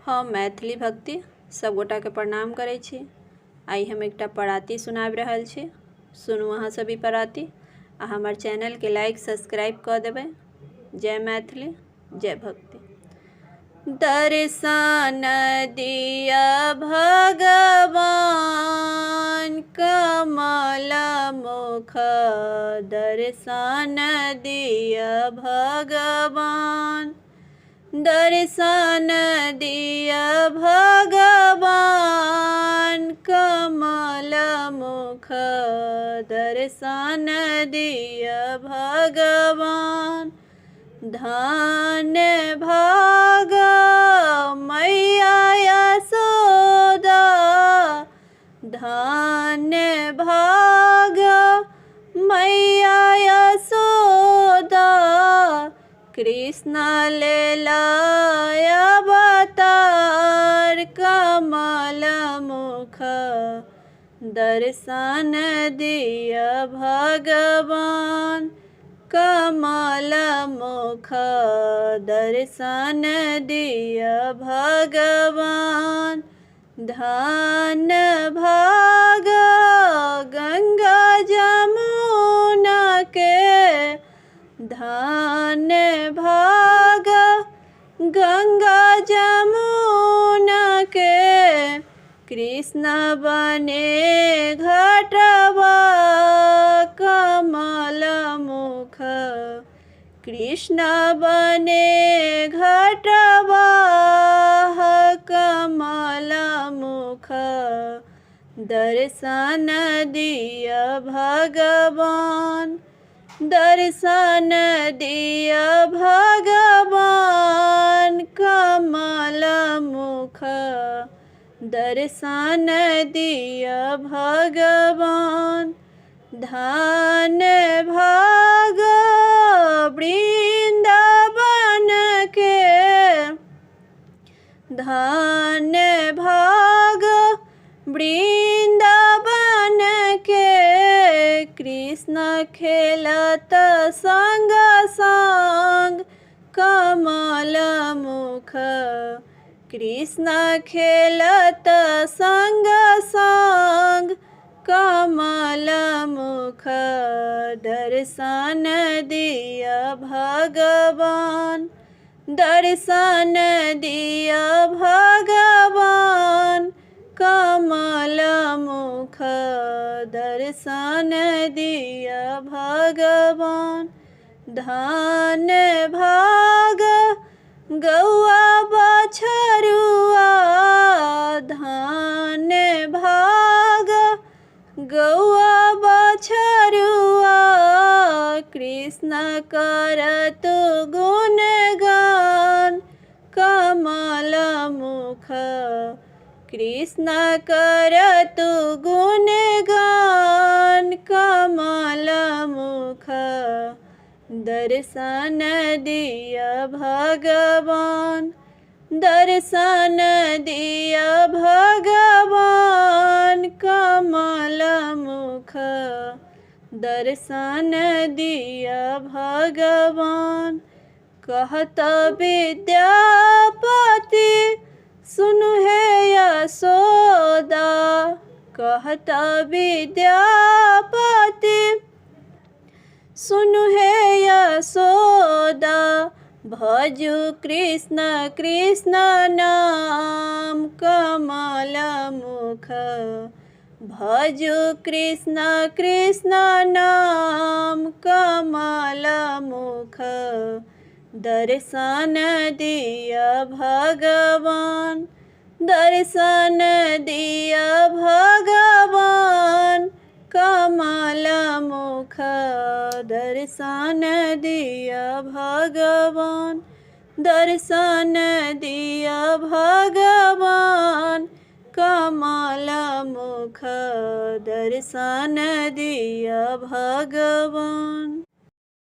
हम मैथिली भक्ति सब गोटा के प्रणाम करै छी। आई हम एकटा पराती सुनाबि रहल छी। सुनू अहाँ सभी पराती आ हमर चैनल के लाइक सब्सक्राइब कऽ देबै। जय मैथिली, जय भक्ति। दर्शन दिया भगवान कमल मुख, दर्शन दिया भगवान, दर्शन दिया भगवान कमल मुख, दर्शन दिया भगवान। धन्य भाग मैया यशोदा, धन्य भाग मैया यशोदा, कृष्ण लेला अवतार कमल मुख, दर्शन दिया भगवान कमल मुख, दर्शन दिया भगवान। धन्य भाग गंगा जमुना के, धन्य भाग गंगा जमुना के, कृष्ण बने घटवा कमल मुख, कृष्ण बने घटवा कमल मुख, दर्शन दिया भगवान, दर्शन दिया भगवान कमल मुख, दर्शन दिया भगवान। धन्य भाग वृंदावन के, धन्य भाग वृंदावन के, कृष्ण खेलत संग संग कमल मुख, कृष्ण खेलत संग संग कमल मुख, दर्शन दिया भगवान, दर्शन दिया भगवान कमल मुख, दर्शन दिया भगवान। धन्य भाग गौआ बछरुआ, धन्य भाग गौआ बछरुआ, कृष्ण करत गुणगान कमल मुख, कृष्ण करत गुणगान कमल मुख, दर्शन दिया भगवान, दर्शन दिया भगवान कमल मुख, दर्शन दिया भगवान। कहत विद्यापति सुनु हे यशोदा, कहत विद्यापति सुनु हे यशोदा, भजु कृष्ण कृष्ण नाम कमल मुख, भजु कृष्ण कृष्ण नाम कमल मुख, दर्शन दिया भगवान, दर्शन दिया भगवान कमल मुख, दर्शन दिया भगवान, दर्शन दिया भगवान कमल मुख, दर्शन दिया भगवान।